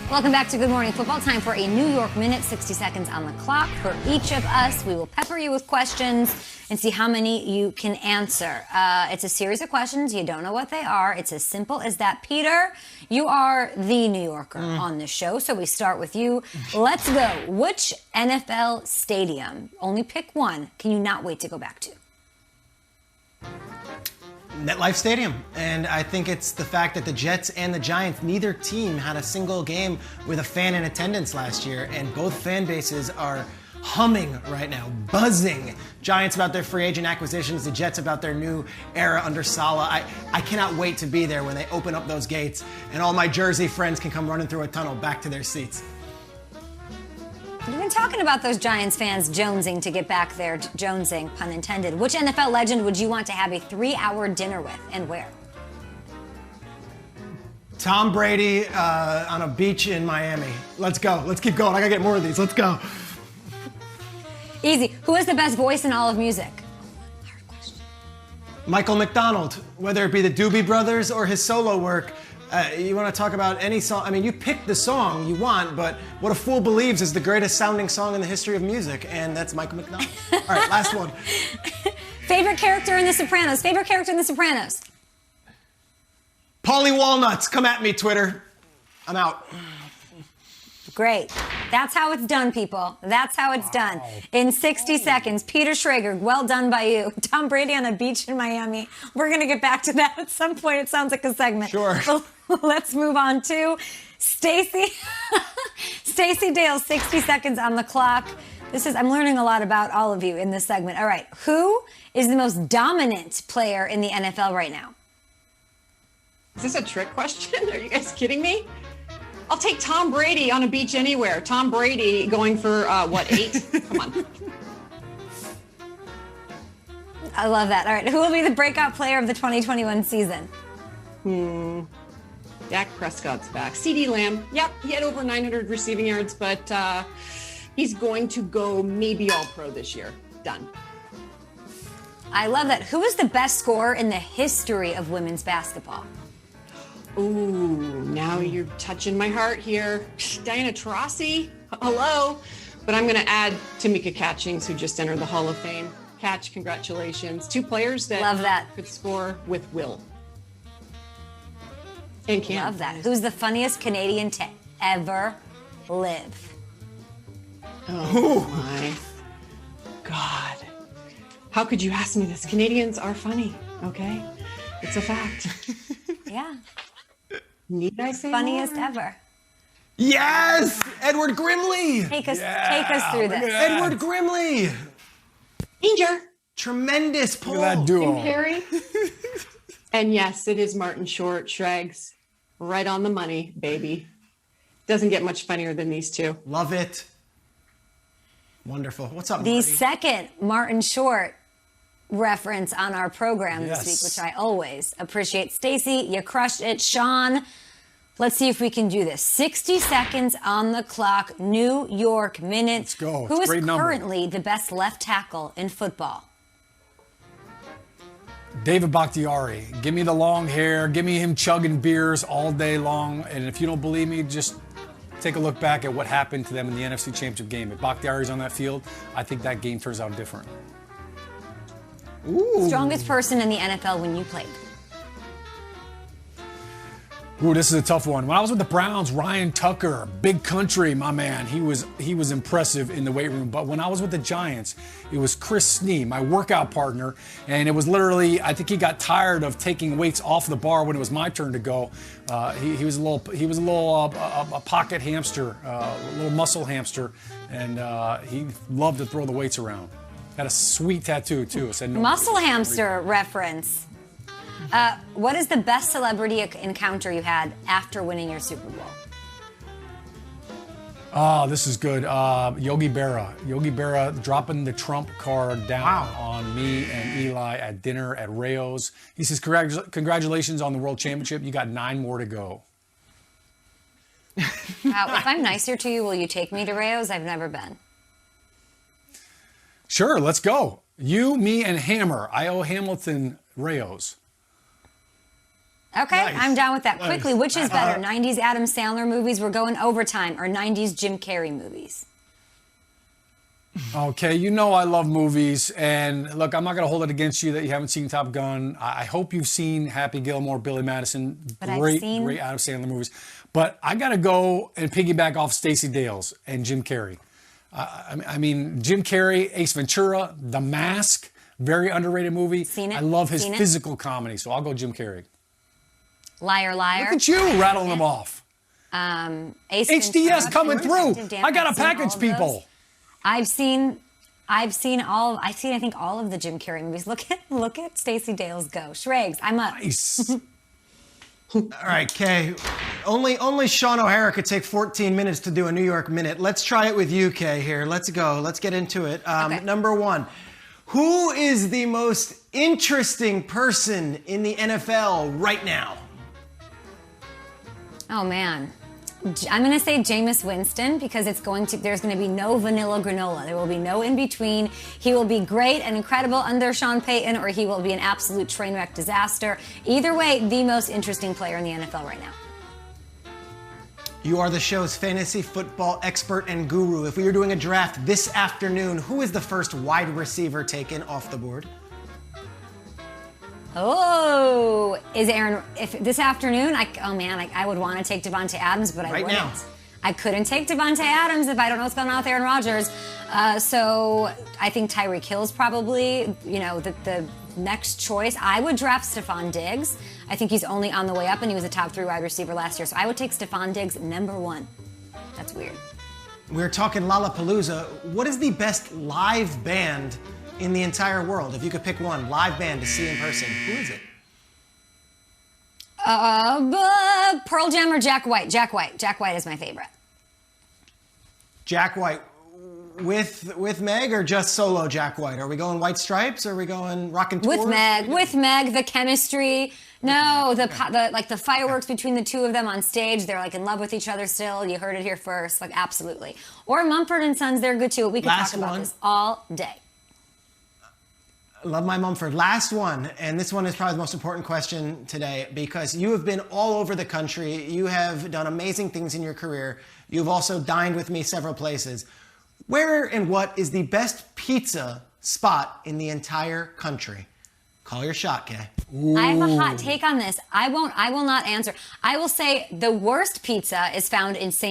Welcome back to Good Morning Football. Time for a New York Minute, 60 seconds on the clock for each of us. We will pepper you with questions and see how many you can answer. It's a series of questions. You don't know what they are. It's as simple as that. Peter, you are the New Yorker on the show, so we start with you. Let's go. Which NFL stadium, only pick one, can you not wait to go back to? MetLife Stadium, and I think it's the fact that the Jets and the Giants, neither team had a single game with a fan in attendance last year, and both fan bases are humming right now, buzzing. Giants about their free agent acquisitions, the Jets about their new era under Saleh. I cannot wait to be there when they open up those gates and all my Jersey friends can come running through a tunnel back to their seats. You've been talking about those Giants fans jonesing to get back there, jonesing, pun intended. Which NFL legend would you want to have a 3-hour dinner with, and where? Tom Brady on a beach in Miami. Let's go. Let's keep going. I gotta get more of these. Let's go. Easy. Who has the best voice in all of music? Hard question. Michael McDonald, whether it be the Doobie Brothers or his solo work. You want to talk about any song? I mean, you pick the song you want, but What a Fool Believes is the greatest sounding song in the history of music, and that's Michael McDonald. All right, last one. Favorite character in The Sopranos? Favorite character in The Sopranos? Paulie Walnuts, come at me, Twitter. I'm out. Great. That's how it's done, people. That's how it's done. In 60 seconds, Peter Schrager, well done by you. Tom Brady on a beach in Miami. We're going to get back to that at some point. It sounds like a segment. Sure. Let's move on to Stacey. Stacey Dale, 60 seconds on the clock. I'm learning a lot about all of you in this segment. All right. Who is the most dominant player in the NFL right now? Is this a trick question? Are you guys kidding me? I'll take Tom Brady on a beach anywhere. Tom Brady going for, 8? Come on. I love that. All right. Who will be the breakout player of the 2021 season? Dak Prescott's back. CeeDee Lamb. Yep, he had over 900 receiving yards, but he's going to go maybe all-pro this year. Done. I love that. Who is the best scorer in the history of women's basketball? Ooh, now you're touching my heart here. Diana Taurasi, hello. But I'm going to add Tamika Catchings, who just entered the Hall of Fame. Catch, congratulations. 2 players that, love that could score with will. And can. Love that. Who's the funniest Canadian to ever live? Oh, my God. How could you ask me this? Canadians are funny, okay? It's a fact. Yeah. Need I say Funniest more? ever. Yes! Edward Grimley! Take us through this. Edward Grimley! Danger! Tremendous pull. Look at that duo. Jim Perry. And yes, it is Martin Short. Shregs, right on the money, baby. Doesn't get much funnier than these two. Love it. Wonderful. What's up, The Marty? second Martin Short reference on our program this week, which I always appreciate. Stacey, you crushed it. Sean, let's see if we can do this. 60 seconds on the clock. New York Minute. Let's go. Who It's is a great number. currently the best left tackle in football? David Bakhtiari. Give me the long hair. Give me him chugging beers all day long. And if you don't believe me, just take a look back at what happened to them in the NFC Championship game. If Bakhtiari's on that field, I think that game turns out different. Ooh. Strongest person in the NFL when you played? Ooh, this is a tough one. When I was with the Browns, Ryan Tucker, big country, my man. He was impressive in the weight room. But when I was with the Giants, it was Chris Snee, my workout partner, and it was literally, I think he got tired of taking weights off the bar when it was my turn to go. He was a little a pocket hamster, a little muscle hamster, and he loved to throw the weights around. Had a sweet tattoo too. It said no Muscle hamster reference. What is the best celebrity encounter you had after winning your Super Bowl? Oh, this is good. Yogi Berra. Yogi Berra dropping the Trump card down on me and Eli at dinner at Rayo's. He says, congratulations on the World Championship. You got 9 more to go. If I'm nicer to you, will you take me to Rayo's? I've never been. Sure, let's go. You, me, and Hammer. I owe Hamilton Rayo's. Okay, Nice. I'm down with that. Nice. Quickly, which is better, 90s Adam Sandler movies, we're going overtime, or 90s Jim Carrey movies? Okay, you know I love movies, and look, I'm not going to hold it against you that you haven't seen Top Gun. I hope you've seen Happy Gilmore, Billy Madison, But I've great seen- Adam Sandler movies. But I got to go and piggyback off Stacey Dales and Jim Carrey. I mean, Jim Carrey, Ace Ventura, The Mask, very underrated movie. Seen it? I love his Seen it? physical comedy, so I'll go Jim Carrey. Liar, liar. Look at you rattling them off. Ace HDS Ventura, coming through. Detective Dan. I got to I've seen all package of people. those. I've seen I think all of the Jim Carrey movies. Look at Stacey Dales go. Shregs, I'm up. Nice. All right, Kay. Only Sean O'Hara could take 14 minutes to do a New York Minute. Let's try it with you, Kay, here. Let's go. Let's get into it. Okay. Number one, who is the most interesting person in the NFL right now? Oh man. I'm going to say Jameis Winston because there's going to be no vanilla granola. There will be no in between. He will be great and incredible under Sean Payton, or he will be an absolute train wreck disaster. Either way, the most interesting player in the NFL right now. You are the show's fantasy football expert and guru. If we were doing a draft this afternoon, who is the first wide receiver taken off the board? Oh, is Aaron? If this afternoon, I would want to take Devontae Adams, but I Right wouldn't. now. I couldn't take Devontae Adams if I don't know what's going on with Aaron Rodgers. So I think Tyreek Hill's probably, the next choice. I would draft Stephon Diggs. I think he's only on the way up, and he was a top 3 wide receiver last year. So I would take Stephon Diggs number 1. That's weird. We're talking Lollapalooza. What is the best live band in the entire world? If you could pick one live band to see in person, who is it? Pearl Jam or Jack White? Jack White. Jack White is my favorite. Jack White with Meg or just solo Jack White? Are we going White Stripes or are we going Rock and Tour? With Meg, the chemistry. No, the fireworks between the two of them on stage. They're like in love with each other still. You heard it here first. Like absolutely. Or Mumford and Sons. They're good too. We could Last talk about one. this all day. Love my Mumford. Last one, and this one is probably the most important question today because you have been all over the country. You have done amazing things in your career. You've also dined with me several places. Where and what is the best pizza spot in the entire country? Call your shot, Kay. I have a hot take on this. I will not answer. I will say the worst pizza is found in St.